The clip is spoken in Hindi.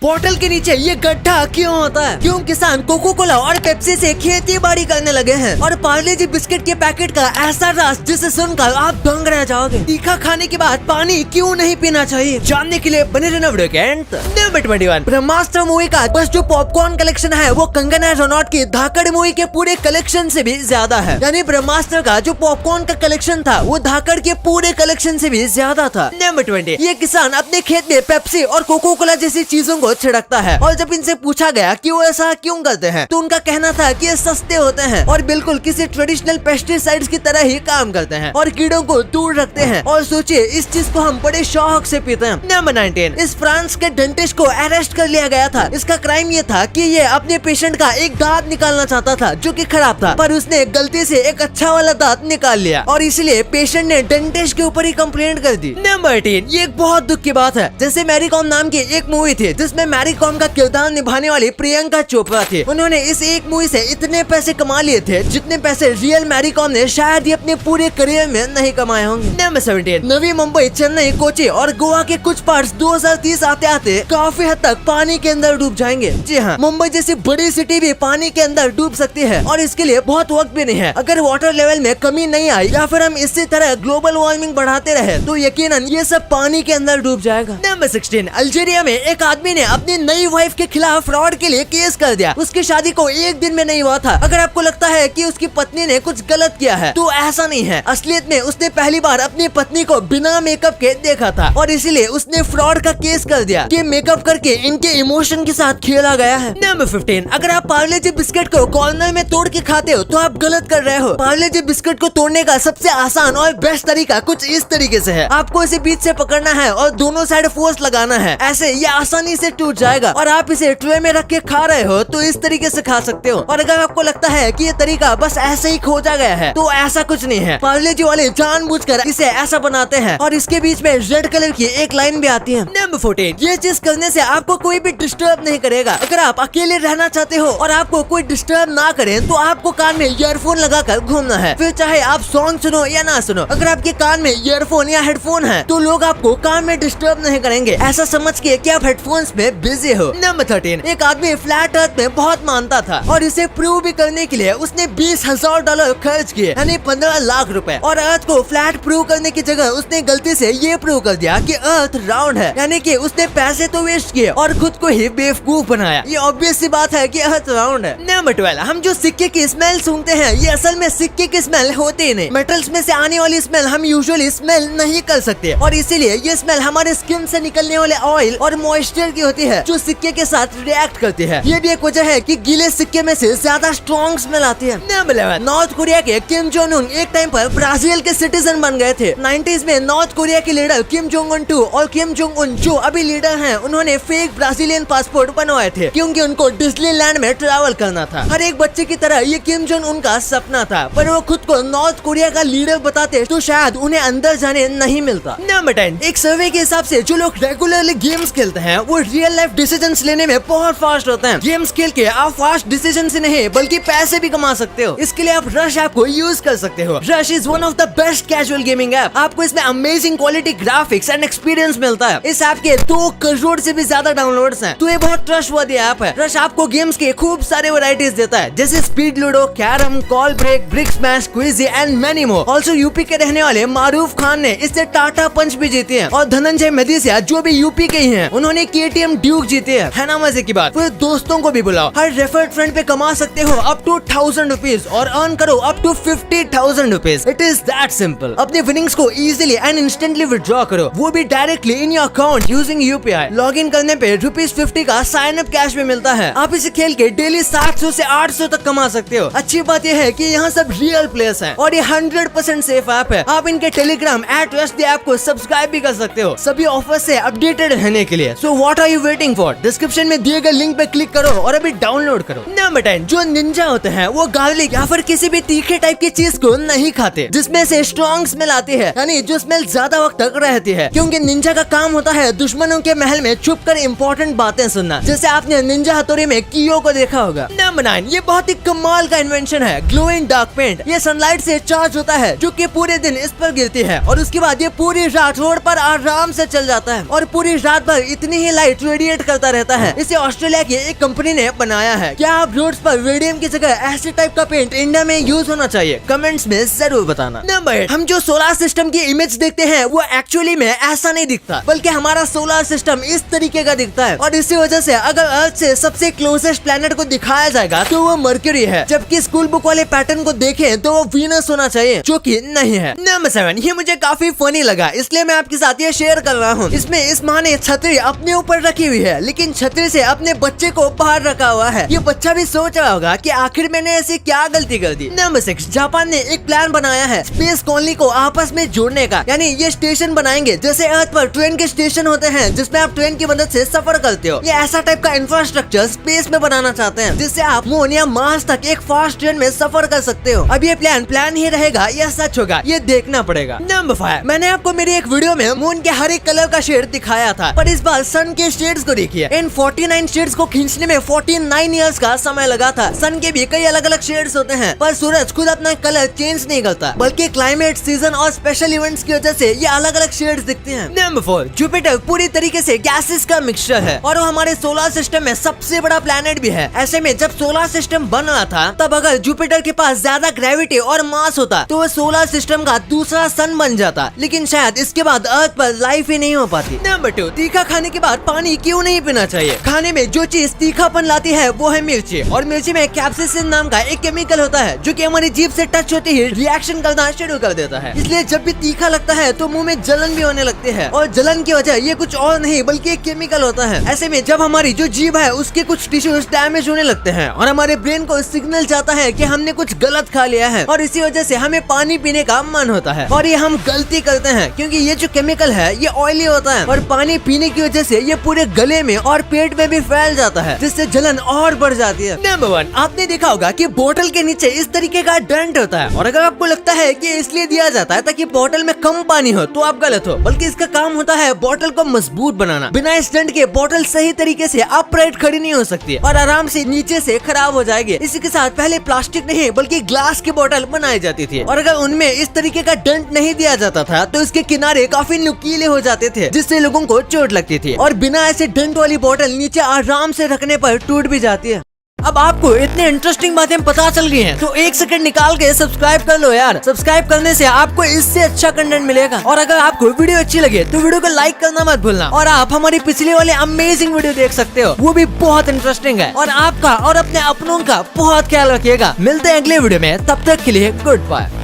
बोतल के नीचे ये गड्ढा क्यों होता है? क्यों किसान कोको कोला और पेप्सी से खेती बाड़ी करने लगे हैं? और पार्ले जी बिस्किट के पैकेट का ऐसा राज जिसे सुनकर आप दंग रह जाओगे। तीखा खाने के बाद पानी क्यों नहीं पीना चाहिए? जानने के लिए बने रहना वीडियो के अंत तक। नंबर 21 ब्रह्मास्त्र मूवी का बस जो पॉपकॉर्न कलेक्शन है वो कंगना रनौत की धाकड़ मूवी के पूरे कलेक्शन से भी ज्यादा है। यानी ब्रह्मास्त्र का जो पॉपकॉर्न का कलेक्शन था वो धाकड़ के पूरे कलेक्शन से भी ज्यादा था। नंबर 20 ये किसान अपने खेत में पेप्सी और कोको कोला जैसी चीजों को छिड़कता है और जब इनसे पूछा गया कि वो ऐसा क्यों करते हैं तो उनका कहना था कि ये सस्ते होते हैं और बिल्कुल किसी ट्रेडिशनल पेस्टिसाइड्स की तरह ही काम करते हैं और कीड़ों को दूर रखते हैं। और सोचिए इस चीज को हम बड़े शौक से पीते हैं। नंबर 19 इस फ्रांस के डेंटिस्ट को अरेस्ट कर लिया गया था। इसका क्राइम ये था कि ये अपने पेशेंट का एक दांत निकालना चाहता था जो कि खराब था, पर उसने गलती से एक अच्छा वाला दांत निकाल लिया और इसलिए पेशेंट ने डेंटिस्ट के ऊपर ही कंप्लेंट कर दी। नंबर 18 ये एक बहुत दुख की बात है। जैसे मैरी कॉम नाम की एक मूवी थी जिसमें मैरी कॉम का किरदार निभाने वाली प्रियंका चोपड़ा थी। उन्होंने इस एक मूवी से इतने पैसे कमा लिए थे जितने पैसे रियल मैरी कॉम ने शायद ही अपने पूरे करियर में नहीं कमाए होंगे। नंबर 17 नवी मुंबई, चेन्नई, कोची और गोवा के कुछ पार्ट्स 2030 आते आते काफी हद तक पानी के अंदर डूब जाएंगे। जी हाँ, मुंबई जैसी बड़ी सिटी भी पानी के अंदर डूब सकती है और इसके लिए बहुत वक्त भी नहीं है। अगर वाटर लेवल में कमी नहीं आई या फिर हम इसी तरह ग्लोबल वार्मिंग बढ़ाते रहे तो यकीनन ये सब पानी के अंदर डूब जाएगा। नंबर 16 अल्जीरिया में एक आदमी ने अपनी नई वाइफ के खिलाफ फ्रॉड के लिए केस कर दिया। उसकी शादी को एक दिन में नहीं हुआ था। अगर आपको लगता है कि उसकी पत्नी ने कुछ गलत किया है तो ऐसा नहीं है। असलियत में उसने पहली बार अपनी पत्नी को बिना मेकअप के देखा था और इसीलिए उसने फ्रॉड का केस कर दिया कि मेकअप करके इनके इमोशन के साथ खेला गया है। नंबर 15 अगर आप पार्ले जी बिस्किट को कॉर्नर में तोड़ के खाते हो तो आप गलत कर रहे हो। पार्ले जी बिस्किट को तोड़ने का सबसे आसान और बेस्ट तरीका कुछ इस तरीके से है। आपको इसे बीच से पकड़ना है और दोनों साइड फोर्स लगाना है। ऐसे ये आसानी से टूट जाएगा और आप इसे ट्रे में रख के खा रहे हो तो इस तरीके से खा सकते हो। और अगर आपको लगता है कि ये तरीका बस ऐसे ही खोजा गया है तो ऐसा कुछ नहीं है। पार्ले जी वाले जानबूझकर इसे ऐसा बनाते हैं और इसके बीच में रेड कलर की एक लाइन भी आती है। नंबर 14 ये चीज करने से आपको कोई भी डिस्टर्ब नहीं करेगा। अगर आप अकेले रहना चाहते हो और आपको कोई डिस्टर्ब ना करे तो आपको कान में ईयरफोन लगाकर घूमना है। फिर चाहे आप सॉन्ग सुनो या ना सुनो, अगर आपके कान में ईयरफोन या हेडफोन है तो लोग आपको कान में डिस्टर्ब नहीं करेंगे, ऐसा समझ के कि आप हेडफोन्स में बिजी हो। नंबर 13 एक आदमी फ्लैट अर्थ में बहुत मानता था और इसे प्रूव भी करने के लिए उसने $20,000 खर्च किए, यानी 15 लाख रुपए। और अर्थ को फ्लैट प्रूव करने की जगह उसने गलती से ये प्रूव कर दिया कि अर्थ राउंड है, यानी कि उसने पैसे तो वेस्ट किए और खुद को ही बेवकूफ बनाया। ये ऑब्वियस सी बात है कि अर्थ राउंड है। नंबर 12 हम जो सिक्के की स्मेल सूंघते हैं ये असल में सिक्के की स्मेल होती ही नहीं। मेटल्स में से आने वाली स्मेल हम यूजुअली स्मेल नहीं कर सकते और इसीलिए ये स्मेल हमारे स्किन से निकलने वाले ऑयल और मॉइस्चर की होती है जो सिक्के के साथ रिएक्ट करती है। ये भी एक वजह है कि गीले सिक्के में से ज्यादा स्ट्रॉन्ग स्मेल आती है। नंबर 11 नॉर्थ कोरिया के किम जोंग उन एक टाइम पर ब्राजील के सिटीजन बन गए थे। 90s में नॉर्थ कोरिया के लीडर किम जोंग उन 2 और किम जोंग उन जो अभी लीडर हैं उन्होंने फेक ब्राजीलियन पासपोर्ट बनवाए थे क्योंकि उनको डिज्नीलैंड में ट्रैवल करना था। हर एक बच्चे की तरह ये किम जोंग उनका सपना था, पर वो खुद को नॉर्थ कोरिया का लीडर बताते तो शायद उन्हें अंदर जाने नहीं मिलता। नंबर 10 एक सर्वे के हिसाब से जो लोग रेगुलरली गेम्स खेलते हैं वो रियल लाइफ डिसीजंस लेने में बहुत फास्ट होते हैं। गेम्स खेल के आप फास्ट डिसीजन से नहीं बल्कि पैसे भी कमा सकते हो। इसके लिए आप रश ऐप को यूज कर सकते हो। Rush is one of the best casual gaming app. आपको इसमें amazing quality graphics and experience मिलता है। इस ऐप के 2 करोड़ से भी ज्यादा डाउनलोड्स हैं, तो ये बहुत ट्रस्टवर्दी ऐप है। रश आपको गेम्स के खूब सारे वैरायटीज देता है जैसे Speed Ludo, Carrom, Call Break, Brick Smash, Quizzy and many more. Also UP के रहने वाले मारूफ खान ने इससे टाटा पंच भी जीती है और धनंजय मेदिसिया जो भी यूपी के ही हैं उन्होंने KTM ड्यूक जीती है ना मजे की बात। फिर दोस्तों को भी बुलाओ। हर रेफर्ड फ्रेंड पे कमा सकते हो अप टू 1000 रुपीज और अर्न करो up to 50,000 rupees. It is that simple. अपने विनिंग्स को इजीली एंड इंस्टेंटली विड्रॉ करो, वो भी directly in your account using UPI। Log in करने पे ₹50 का साइन अप कैश भी मिलता है। आप इसे खेल के डेली 700 से 800 तक कमा सकते हो। अच्छी बात यह है कि यहाँ सब रियल प्लेयर्स हैं और ये 100% सेफ ऐप है। आप इनके टेलीग्राम @trusttheapp को सब्सक्राइब भी कर सकते हो सभी ऑफर से अपडेटेड रहने के लिए। So what are you waiting for? Description में दिए गए लिंक पे क्लिक करो और अभी डाउनलोड करो। नंबर 10 जो निंजा होते हैं वो गार्लिक या फिर किसी भी तीखे टाइप की चीज को नहीं खाते जिसमें से स्ट्रॉन्ग स्मेल आती है, यानी जो स्मेल ज्यादा वक्त तक रहती है, क्योंकि निंजा का काम होता है दुश्मनों के महल में छुपकर इंपॉर्टेंट बातें सुनना। जैसे आपने निंजा हथौड़ी में कियो को देखा होगा। नंबर 9, ये बहुत ही कमाल का इन्वेंशन है, ग्लोइंग डार्क पेंट। ये सनलाइट से चार्ज होता है जो कि पूरे दिन इस पर गिरती है और उसके बाद ये पूरी रात रोड पर आराम से चल जाता है और पूरी रात भर इतनी ही लाइट रेडिएट करता रहता है। इसे ऑस्ट्रेलिया की एक कंपनी ने बनाया है। क्या आप रोड्स पर रेडियम की जगह ऐसे टाइप का पेंट इंडिया में यूज होना चाहिए? कमेंट्स में जरूर बताना। नंबर 8, हम जो सोलर सिस्टम की इमेज देखते हैं वो एक्चुअली में ऐसा नहीं दिखता, बल्कि हमारा सोलर सिस्टम इस तरीके का दिखता है और इसी वजह से अगर अर्थ से सबसे क्लोजेस्ट प्लेनेट को दिखाया जाएगा तो वो मर्क्यूरी है, जबकि स्कूल बुक वाले पैटर्न को देखें तो वो वीनस होना चाहिए, जो कि नहीं है। नंबर 7, ये मुझे काफी फनी लगा, इसलिए मैं आपके साथ ये शेयर कर रहा हूँ। इसमें इस माँ ने छतरी अपने ऊपर रखी हुई है, लेकिन छतरी से अपने बच्चे को बाहर रखा हुआ है। ये बच्चा भी सोच रहा होगा कि आखिर मैंने ऐसी क्या गलती कर दी। नंबर 6, जापान ने एक प्लान बनाया है स्पेस कॉलोनी को आपस में जोड़ने का, यानी ये स्टेशन बनाएंगे जैसे अर्थ पर ट्रेन के स्टेशन होते हैं जिसमें आप ट्रेन की मदद से सफर करते हो। ये ऐसा टाइप का इंफ्रास्ट्रक्चर स्पेस में बनाना चाहते हैं जिससे आप मून या मार्स तक एक फास्ट ट्रेन में सफर कर सकते हो। अब ये प्लान ही रहेगा या सच होगा ये देखना पड़ेगा। नंबर 5, मैंने आपको मेरी एक वीडियो में मून के हर एक कलर का शेड दिखाया था, पर इस बार सन के शेड्स को देखिए। इन 49 शेड्स को खींचने में 49 इयर्स का समय लगा था। सन के भी कई अलग अलग शेड्स होते हैं, पर सूरज खुद अपना कलर चेंज नहीं करता, बल्कि क्लाइमेट, सीजन और स्पेशल इवेंट्स की वजह से ये अलग अलग शेड्स दिखते हैं। नंबर 4, जुपिटर पूरी तरीके से गैसेस का मिक्सचर है और वो हमारे सोलर सिस्टम में सबसे बड़ा प्लेनेट भी है। ऐसे में जब सोलर सिस्टम बन रहा था तब अगर जुपिटर के पास ज्यादा ग्रेविटी और मास होता तो वो सोलर सिस्टम का दूसरा सन बन जाता, लेकिन शायद इसके बाद अर्थ पर लाइफ ही नहीं हो पाती। नंबर 2, तीखा खाने के बाद पानी क्यों नहीं पीना चाहिए? खाने में जो चीज तीखापन लाती है वो है मिर्ची, और मिर्ची में कैप्सिसिन नाम का एक केमिकल होता है जो कि हमारी जीभ से टच होते ही रिएक्शन करना शुरू कर देता है। इसलिए जब भी तीखा लगता है तो मुंह में जलन भी होने लगती है, और जलन की वजह ये कुछ और नहीं बल्कि एक केमिकल होता है। ऐसे में जब हमारी जो जीभ है उसके कुछ टिश्यूज डैमेज होने लगते हैं और हमारे ब्रेन को सिग्नल जाता है कि हमने कुछ गलत खा लिया है, और इसी वजह से हमें पानी पीने का मन होता है। और ये हम गलती करते हैं क्योंकि ये जो केमिकल है ये ऑयली होता है और पानी पीने की वजह से ये पूरे गले में और पेट में भी फैल जाता है, जिससे जलन और बढ़ जाती है। नंबर 1, आपने देखा होगा कि बोतल के नीचे इस तरीके का डेंट होता है, और अगर आपको लगता है कि इसलिए दिया जाता है ताकि बोतल में कम पानी हो तो आप गलत हो, बल्कि इसका काम होता है बोतल को मजबूत बनाना। बिना इस डेंट के बोतल सही तरीके से अपराइट खड़ी नहीं हो सकती और आराम से नीचे से खराब हो जाएगी। इसी के साथ पहले प्लास्टिक नहीं बल्कि ग्लास की बोतल बनाई जाती थी, और अगर उनमें इस तरीके का डेंट नहीं दिया जाता था तो इसके किनारे काफी नुकीले हो जाते थे, जिससे लोगों को चोट लगती थी, और बिना ऐसे डेंट वाली बोतल नीचे आराम से रखने पर टूट भी जाती है। अब आपको इतने इंटरेस्टिंग बातें पता चल गई हैं, तो एक सेकंड निकाल के सब्सक्राइब कर लो यार। सब्सक्राइब करने से आपको इससे अच्छा कंटेंट मिलेगा, और अगर आपको वीडियो अच्छी लगे तो वीडियो को लाइक करना मत भूलना, और आप हमारी पिछले वाले अमेजिंग वीडियो देख सकते हो, वो भी बहुत इंटरेस्टिंग है। और आपका और अपने अपनों का बहुत ख्याल रखिएगा। मिलते हैं अगले वीडियो में, तब तक के लिए गुड बाय।